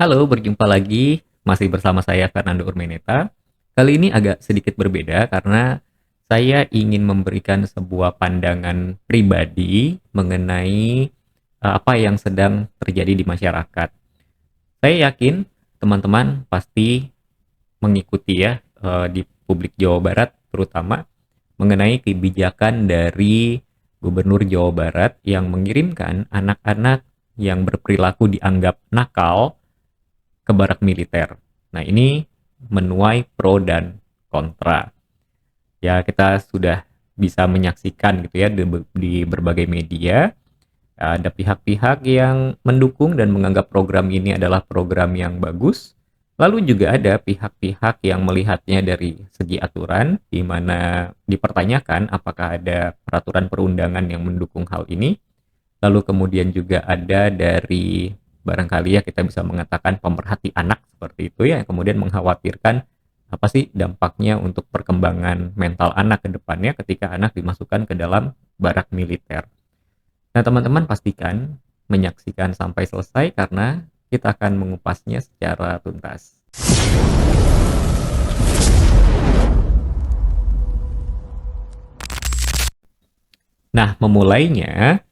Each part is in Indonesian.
Halo, berjumpa lagi. Masih bersama saya Fernando Urmeneta. Kali ini agak sedikit berbeda karena saya ingin memberikan sebuah pandangan pribadi mengenai apa yang sedang terjadi di masyarakat. Saya yakin teman-teman pasti mengikuti ya di publik Jawa Barat terutama mengenai kebijakan dari Gubernur Jawa Barat yang mengirimkan anak-anak yang berperilaku dianggap nakal ke barak militer. Nah, ini menuai pro dan kontra. Ya, kita sudah bisa menyaksikan gitu ya di berbagai media ada pihak-pihak yang mendukung dan menganggap program ini adalah program yang bagus. Lalu juga ada pihak-pihak yang melihatnya dari segi aturan, di mana dipertanyakan apakah ada peraturan perundangan yang mendukung hal ini. Lalu kemudian juga ada dari barangkali ya kita bisa mengatakan pemerhati anak seperti itu ya, yang kemudian mengkhawatirkan apa sih dampaknya untuk perkembangan mental anak ke depannya ketika anak dimasukkan ke dalam barak militer. Nah, teman-teman pastikan menyaksikan sampai selesai karena kita akan mengupasnya secara tuntas. Nah, memulainya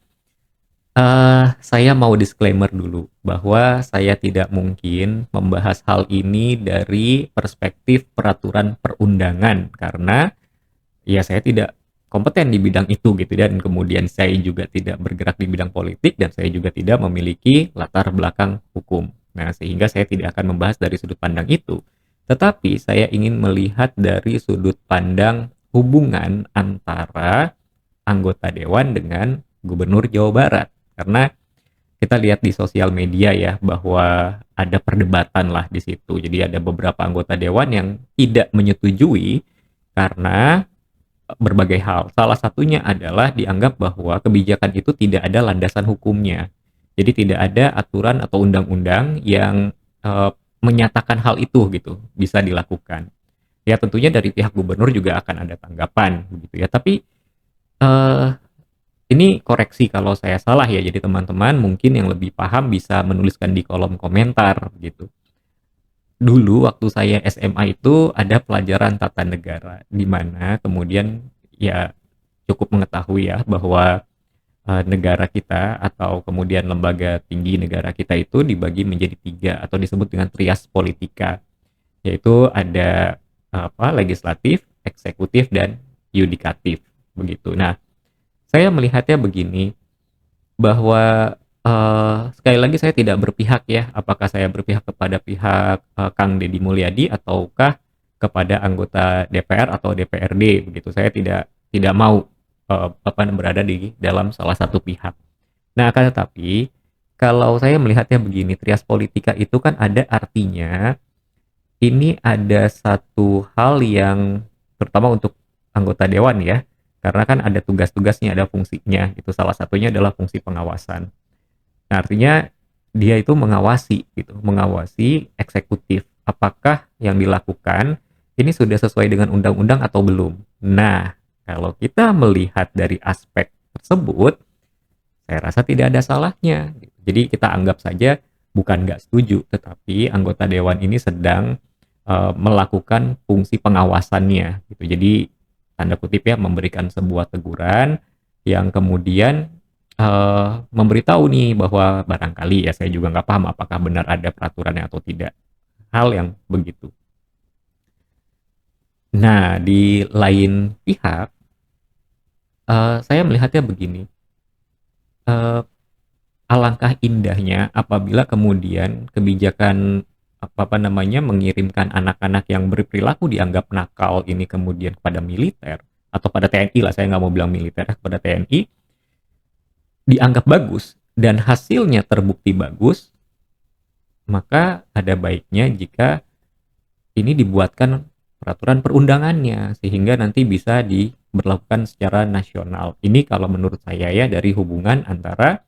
saya mau disclaimer dulu bahwa saya tidak mungkin membahas hal ini dari perspektif peraturan perundangan karena ya saya tidak kompeten di bidang itu gitu dan kemudian saya juga tidak bergerak di bidang politik dan saya juga tidak memiliki latar belakang hukum. Nah, sehingga saya tidak akan membahas dari sudut pandang itu. Tetapi saya ingin melihat dari sudut pandang hubungan antara anggota dewan dengan Gubernur Jawa Barat. Karena kita lihat di sosial media ya bahwa ada perdebatan lah di situ. Jadi ada beberapa anggota dewan yang tidak menyetujui karena berbagai hal. Salah satunya adalah dianggap bahwa kebijakan itu tidak ada landasan hukumnya. Jadi tidak ada aturan atau undang-undang yang menyatakan hal itu gitu bisa dilakukan. Ya tentunya dari pihak gubernur juga akan ada tanggapan begitu ya. Tapi eh, ini koreksi kalau saya salah ya. Jadi teman-teman mungkin yang lebih paham bisa menuliskan di kolom komentar gitu. Dulu waktu saya SMA itu ada pelajaran tata negara di mana kemudian ya cukup mengetahui ya bahwa negara kita atau kemudian lembaga tinggi negara kita itu dibagi menjadi tiga atau disebut dengan trias politika, yaitu ada apa legislatif, eksekutif, dan yudikatif begitu. Nah, saya melihatnya begini bahwa sekali lagi saya tidak berpihak ya, apakah saya berpihak kepada pihak Kang Deddy Mulyadi ataukah kepada anggota DPR atau DPRD begitu. Saya tidak mau apa berada di dalam salah satu pihak. Nah, akan tetapi kalau saya melihatnya begini, trias politika itu kan ada artinya ini ada satu hal yang terutama untuk anggota dewan ya, karena kan ada tugas-tugasnya, ada fungsinya. Itu salah satunya adalah fungsi pengawasan. Nah, artinya dia itu mengawasi gitu, mengawasi eksekutif. Apakah yang dilakukan ini sudah sesuai dengan undang-undang atau belum? Nah, kalau kita melihat dari aspek tersebut, saya rasa tidak ada salahnya. Jadi kita anggap saja bukan nggak setuju, tetapi anggota dewan ini sedang melakukan fungsi pengawasannya. Gitu. Jadi tanda kutip ya memberikan sebuah teguran yang kemudian memberitahu nih bahwa barangkali ya saya juga nggak paham apakah benar ada peraturannya atau tidak. Hal yang begitu. Nah, di lain pihak, saya melihatnya begini. Eh, Alangkah indahnya apabila kemudian kebijakan apa namanya mengirimkan anak-anak yang berperilaku dianggap nakal ini kemudian kepada militer atau pada TNI lah, saya nggak mau bilang militer, kepada TNI dianggap bagus dan hasilnya terbukti bagus, maka ada baiknya jika ini dibuatkan peraturan perundangannya sehingga nanti bisa diberlakukan secara nasional. Ini kalau menurut saya ya dari hubungan antara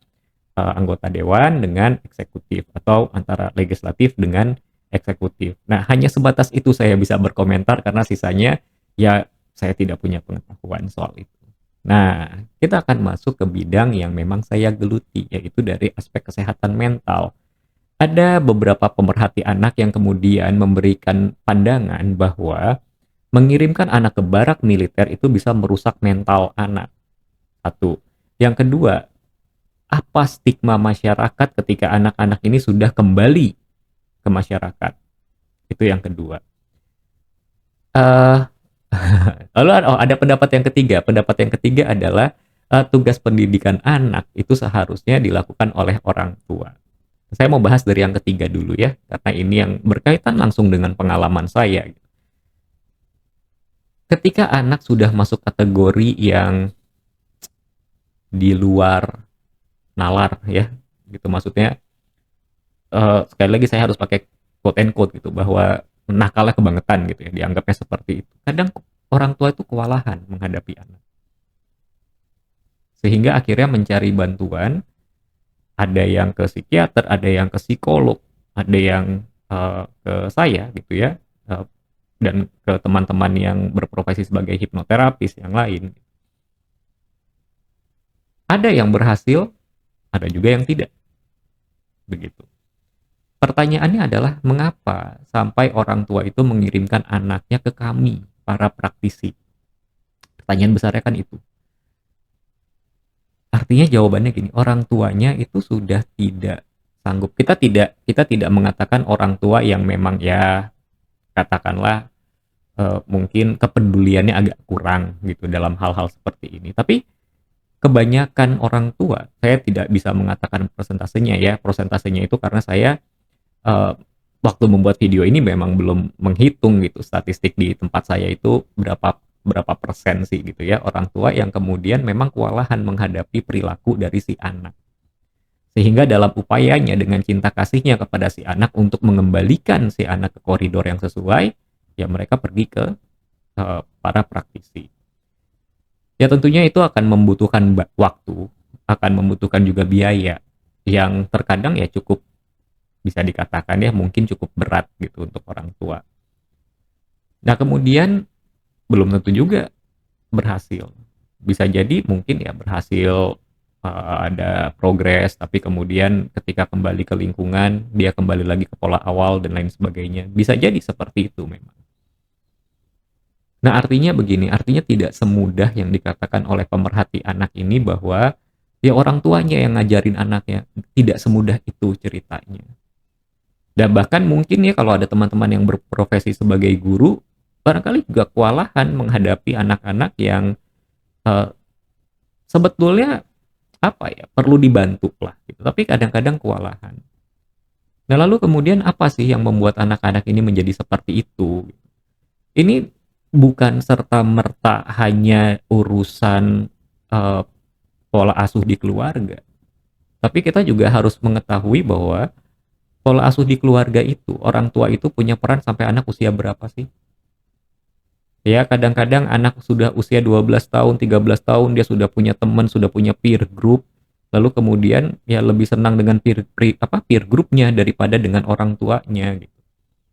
anggota dewan dengan eksekutif atau antara legislatif dengan eksekutif. Nah, hanya sebatas itu saya bisa berkomentar karena sisanya ya saya tidak punya pengetahuan soal itu. Nah, kita akan masuk ke bidang yang memang saya geluti, yaitu dari aspek kesehatan mental. Ada beberapa pemerhati anak yang kemudian memberikan pandangan bahwa mengirimkan anak ke barak militer itu bisa merusak mental anak. Satu. Yang kedua, apa stigma masyarakat ketika anak-anak ini sudah kembali ke masyarakat? Itu yang kedua. Eh Lalu ada pendapat yang ketiga. Pendapat yang ketiga adalah tugas pendidikan anak itu seharusnya dilakukan oleh orang tua. Saya mau bahas dari yang ketiga dulu ya, karena ini yang berkaitan langsung dengan pengalaman saya. Ketika anak sudah masuk kategori yang di luar nalar ya, gitu maksudnya, sekali lagi saya harus pakai quote and quote gitu, bahwa nakalnya kebangetan gitu ya, dianggapnya seperti itu. Kadang orang tua itu kewalahan menghadapi anak. Sehingga akhirnya mencari bantuan, ada yang ke psikiater, ada yang ke psikolog, ada yang ke saya gitu ya, uh, dan ke teman-teman yang berprofesi sebagai hipnoterapis yang lain. Ada yang berhasil, ada juga yang tidak. Begitu. Pertanyaannya adalah mengapa sampai orang tua itu mengirimkan anaknya ke kami, para praktisi? Pertanyaan besarnya kan itu. Artinya jawabannya gini, orang tuanya itu sudah tidak sanggup. Kita tidak mengatakan orang tua yang memang ya katakanlah mungkin kepeduliannya agak kurang gitu dalam hal-hal seperti ini. Tapi kebanyakan orang tua, saya tidak bisa mengatakan persentasenya ya. Persentasenya itu karena saya eh, waktu membuat video ini memang belum menghitung gitu statistik di tempat saya itu berapa berapa persen sih gitu ya orang tua yang kemudian memang kewalahan menghadapi perilaku dari si anak. Sehingga dalam upayanya dengan cinta kasihnya kepada si anak untuk mengembalikan si anak ke koridor yang sesuai, ya mereka pergi ke para praktisi. Ya tentunya itu akan membutuhkan waktu, akan membutuhkan juga biaya yang terkadang ya cukup bisa dikatakan ya mungkin cukup berat gitu untuk orang tua. Nah kemudian belum tentu juga berhasil. Bisa jadi mungkin ya berhasil, ada progres, tapi kemudian ketika kembali ke lingkungan dia kembali lagi ke pola awal dan lain sebagainya. Bisa jadi seperti itu memang. Nah artinya begini, artinya tidak semudah yang dikatakan oleh pemerhati anak ini bahwa ya orang tuanya yang ngajarin anaknya. Tidak semudah itu ceritanya. Dan bahkan mungkin ya kalau ada teman-teman yang berprofesi sebagai guru, barangkali juga kewalahan menghadapi anak-anak yang uh, sebetulnya apa ya perlu dibantu lah gitu. Tapi kadang-kadang kewalahan. Nah lalu kemudian apa sih yang membuat anak-anak ini menjadi seperti itu? Ini bukan serta merta hanya urusan uh, pola asuh di keluarga, tapi kita juga harus mengetahui bahwa pola asuh di keluarga itu orang tua itu punya peran sampai anak usia berapa sih? Ya, kadang-kadang anak sudah usia 12 tahun, 13 tahun, dia sudah punya teman, sudah punya peer group, lalu kemudian ya lebih senang dengan peer groupnya daripada dengan orang tuanya gitu.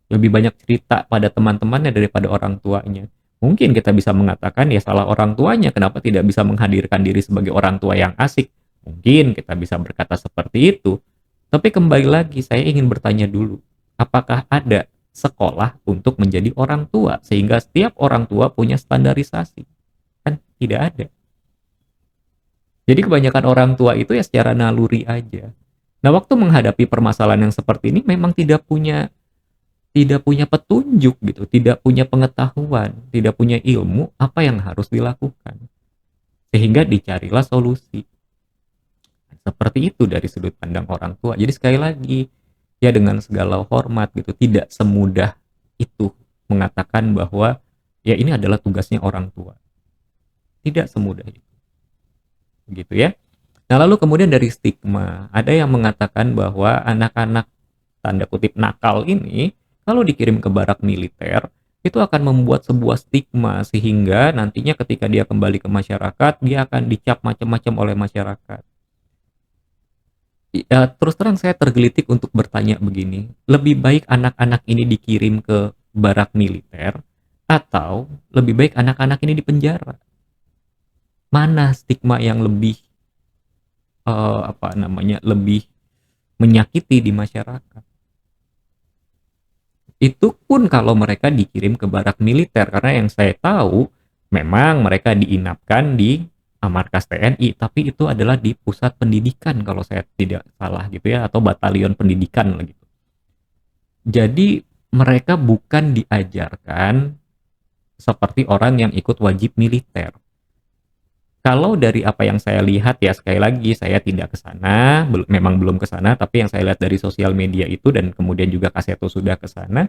Lebih banyak cerita pada teman-temannya daripada orang tuanya. Mungkin kita bisa mengatakan ya salah orang tuanya, kenapa tidak bisa menghadirkan diri sebagai orang tua yang asik? Mungkin kita bisa berkata seperti itu. Tapi kembali lagi saya ingin bertanya dulu, apakah ada sekolah untuk menjadi orang tua sehingga setiap orang tua punya standarisasi? Kan tidak ada. Jadi kebanyakan orang tua itu ya secara naluri aja. Nah, waktu menghadapi permasalahan yang seperti ini memang tidak punya petunjuk gitu, tidak punya pengetahuan, tidak punya ilmu apa yang harus dilakukan. Sehingga dicarilah solusi. Seperti itu dari sudut pandang orang tua. Jadi sekali lagi, ya dengan segala hormat gitu, tidak semudah itu mengatakan bahwa ya ini adalah tugasnya orang tua. Tidak semudah itu. Begitu ya. Nah, lalu kemudian dari stigma, ada yang mengatakan bahwa anak-anak tanda kutip nakal ini kalau dikirim ke barak militer itu akan membuat sebuah stigma sehingga nantinya ketika dia kembali ke masyarakat dia akan dicap macam-macam oleh masyarakat. Ya, terus terang saya tergelitik untuk bertanya begini, lebih baik anak-anak ini dikirim ke barak militer atau lebih baik anak-anak ini dipenjara? Mana stigma yang lebih apa namanya lebih menyakiti di masyarakat. Itu pun kalau mereka dikirim ke barak militer, karena yang saya tahu memang mereka diinapkan di markas TNI, tapi itu adalah di pusat pendidikan kalau saya tidak salah gitu ya, atau batalion pendidikan lah gitu. Jadi mereka bukan diajarkan seperti orang yang ikut wajib militer. Kalau dari apa yang saya lihat ya, sekali lagi saya tidak ke sana, memang belum ke sana, tapi yang saya lihat dari sosial media itu dan kemudian juga Kaseto sudah ke sana,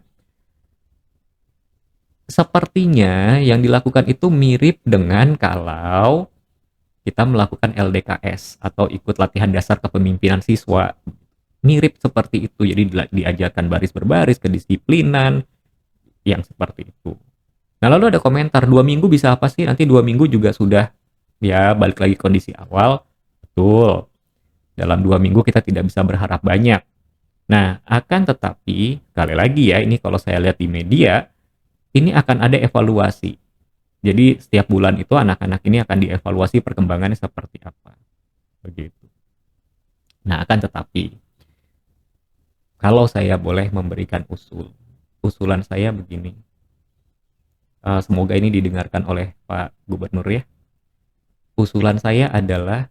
sepertinya yang dilakukan itu mirip dengan kalau kita melakukan LDKS atau ikut latihan dasar kepemimpinan siswa. Mirip seperti itu. Jadi diajarkan baris berbaris, kedisiplinan, yang seperti itu. Nah, lalu ada komentar, 2 minggu bisa apa sih? Nanti 2 minggu juga sudah, ya balik lagi kondisi awal. Betul. Dalam 2 minggu kita tidak bisa berharap banyak. Nah, akan tetapi, kali lagi ya, ini kalau saya lihat di media, ini akan ada evaluasi. Jadi setiap bulan itu anak-anak ini akan dievaluasi perkembangannya seperti apa. Begitu. Nah, akan tetapi, kalau saya boleh memberikan usulan saya begini. Semoga ini didengarkan oleh Pak Gubernur ya. Usulan saya adalah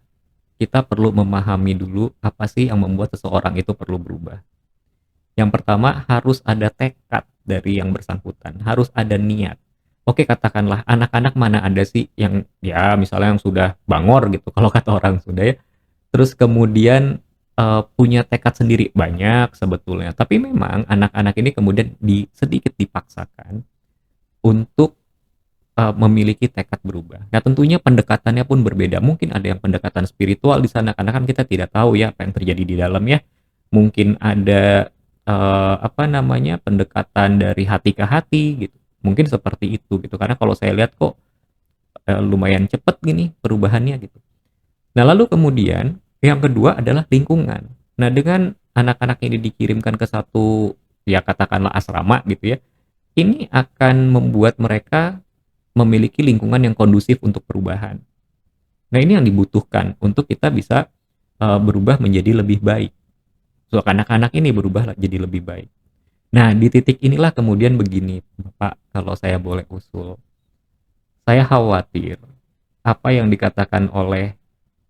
kita perlu memahami dulu apa sih yang membuat seseorang itu perlu berubah. Yang pertama, harus ada tekad dari yang bersangkutan, harus ada niat. Oke, katakanlah anak-anak mana ada sih yang ya misalnya yang sudah bangor gitu kalau kata orang Sunda ya. Terus kemudian punya tekad sendiri banyak sebetulnya. Tapi memang anak-anak ini kemudian sedikit dipaksakan untuk memiliki tekad berubah. Nah, tentunya pendekatannya pun berbeda. Mungkin ada yang pendekatan spiritual di sana karena kan kita tidak tahu ya apa yang terjadi di dalam ya. Mungkin ada apa namanya, pendekatan dari hati ke hati gitu. Mungkin seperti itu gitu. Karena kalau saya lihat kok lumayan cepat gini perubahannya gitu. Nah, lalu kemudian yang kedua adalah lingkungan. Nah, dengan anak-anak ini dikirimkan ke satu ya katakanlah asrama gitu ya, ini akan membuat mereka memiliki lingkungan yang kondusif untuk perubahan. Nah, ini yang dibutuhkan untuk kita bisa berubah menjadi lebih baik. So, anak-anak ini berubah jadi lebih baik. Nah, di titik inilah kemudian begini, Bapak, kalau saya boleh usul. Saya khawatir apa yang dikatakan oleh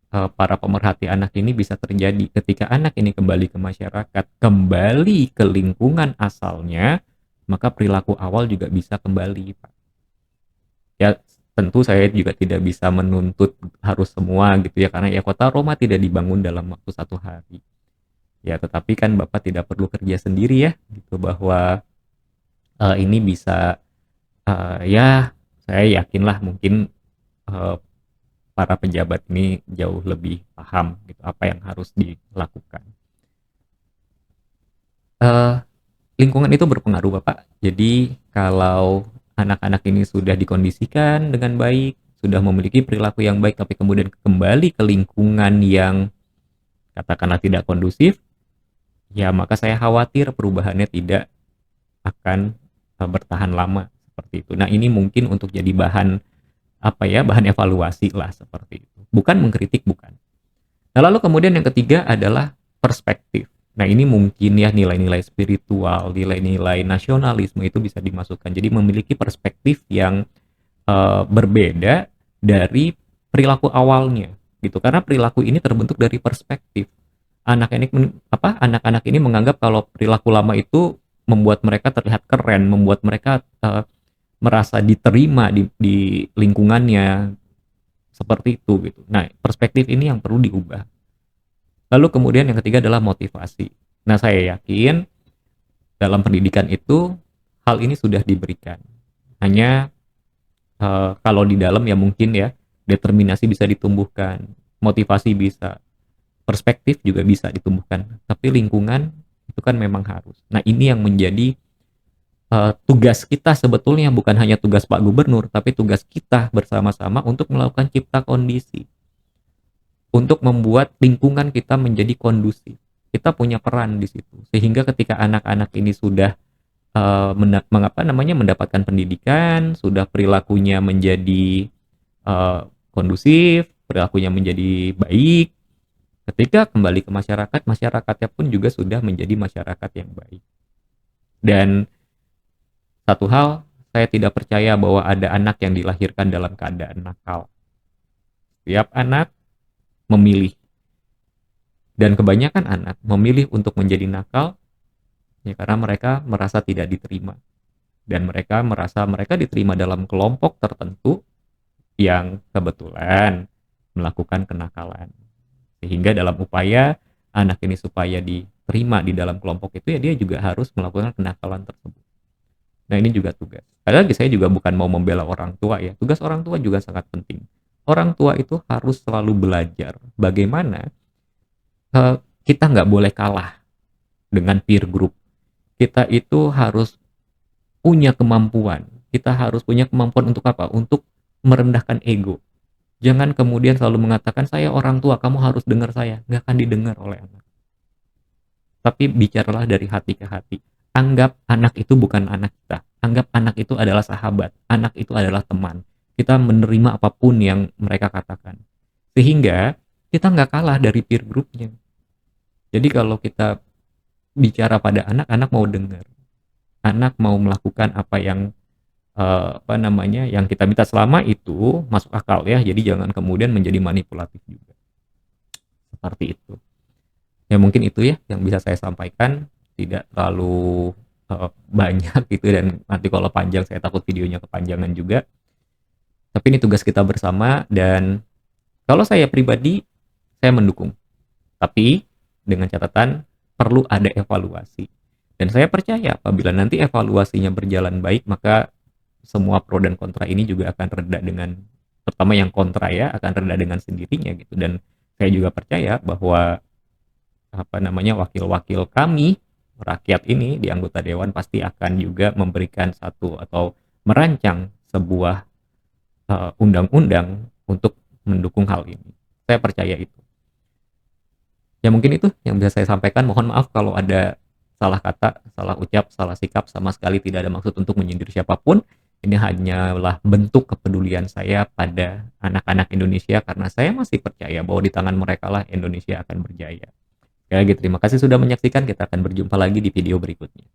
para pemerhati anak ini bisa terjadi ketika anak ini kembali ke masyarakat, kembali ke lingkungan asalnya, maka perilaku awal juga bisa kembali, Pak. Ya, tentu saya juga tidak bisa menuntut harus semua gitu ya, karena ya kota Roma tidak dibangun dalam waktu 1 hari. Ya, tetapi kan Bapak tidak perlu kerja sendiri ya, gitu, bahwa ini bisa, ya saya yakinlah mungkin uh, para pejabat ini jauh lebih paham gitu apa yang harus dilakukan. Uh, Lingkungan itu berpengaruh, Bapak. Jadi kalau anak-anak ini sudah dikondisikan dengan baik, sudah memiliki perilaku yang baik, tapi kemudian kembali ke lingkungan yang katakanlah tidak kondusif, ya maka saya khawatir perubahannya tidak akan bertahan lama seperti itu. Nah, ini mungkin untuk jadi bahan apa ya, bahan evaluasi lah seperti itu. Bukan mengkritik, bukan. Nah, lalu kemudian yang ketiga adalah perspektif. Nah, ini mungkin ya nilai-nilai spiritual, nilai-nilai nasionalisme itu bisa dimasukkan. Jadi memiliki perspektif yang berbeda dari perilaku awalnya gitu. Karena perilaku ini terbentuk dari perspektif. Anak-anak ini menganggap kalau perilaku lama itu membuat mereka terlihat keren, membuat mereka merasa diterima di lingkungannya seperti itu gitu. Nah, perspektif ini yang perlu diubah. Lalu kemudian yang ketiga adalah motivasi. Nah, saya yakin dalam pendidikan itu hal ini sudah diberikan. Hanya kalau di dalam ya mungkin ya determinasi bisa ditumbuhkan, motivasi bisa, perspektif juga bisa ditumbuhkan. Tapi lingkungan itu kan memang harus. Nah, ini yang menjadi tugas kita sebetulnya, bukan hanya tugas Pak Gubernur, tapi tugas kita bersama-sama untuk melakukan cipta kondisi. Untuk membuat lingkungan kita menjadi kondusif. Kita punya peran di situ. Sehingga ketika anak-anak ini sudah mendapatkan pendidikan, sudah perilakunya menjadi kondusif, perilakunya menjadi baik, Ketika kembali ke masyarakat, masyarakatnya pun juga sudah menjadi masyarakat yang baik. Dan satu hal, saya tidak percaya bahwa ada anak yang dilahirkan dalam keadaan nakal. Setiap anak memilih, dan kebanyakan anak memilih untuk menjadi nakal ya karena mereka merasa tidak diterima, dan mereka merasa mereka diterima dalam kelompok tertentu yang kebetulan melakukan kenakalan. Sehingga dalam upaya anak ini supaya diterima di dalam kelompok itu, ya dia juga harus melakukan kenakalan tersebut. Nah, ini juga tugas. Sekali lagi, saya juga bukan mau membela orang tua ya. Tugas orang tua juga sangat penting. Orang tua itu harus selalu belajar bagaimana kita nggak boleh kalah dengan peer group. Kita itu harus punya kemampuan. Kita harus punya kemampuan untuk apa? Untuk merendahkan ego. Jangan kemudian selalu mengatakan, saya orang tua, kamu harus dengar saya. Nggak akan didengar oleh anak. Tapi bicaralah dari hati ke hati. Anggap anak itu bukan anak kita. Anggap anak itu adalah sahabat. Anak itu adalah teman. Kita menerima apapun yang mereka katakan. Sehingga kita nggak kalah dari peer groupnya. Jadi kalau kita bicara pada anak, anak mau dengar. Anak mau melakukan apa yang yang kita minta, selama itu masuk akal ya. Jadi jangan kemudian menjadi manipulatif juga. Seperti itu. Ya mungkin itu ya yang bisa saya sampaikan, tidak terlalu banyak gitu, dan nanti kalau panjang saya takut videonya kepanjangan juga. Tapi ini tugas kita bersama, dan kalau saya pribadi saya mendukung. Tapi dengan catatan perlu ada evaluasi. Dan saya percaya apabila nanti evaluasinya berjalan baik, maka semua pro dan kontra ini juga akan reda dengan, terutama yang kontra ya, akan reda dengan sendirinya gitu. Dan saya juga percaya bahwa wakil-wakil kami rakyat ini di anggota dewan pasti akan juga memberikan satu atau merancang sebuah undang-undang untuk mendukung hal ini. Saya percaya itu. Ya mungkin itu yang bisa saya sampaikan. Mohon maaf kalau ada salah kata, salah ucap, salah sikap. Sama sekali tidak ada maksud untuk menyindir siapapun. Ini hanyalah bentuk kepedulian saya pada anak-anak Indonesia, karena saya masih percaya bahwa di tangan mereka lah Indonesia akan berjaya. Sekali lagi terima kasih sudah menyaksikan. Kita akan berjumpa lagi di video berikutnya.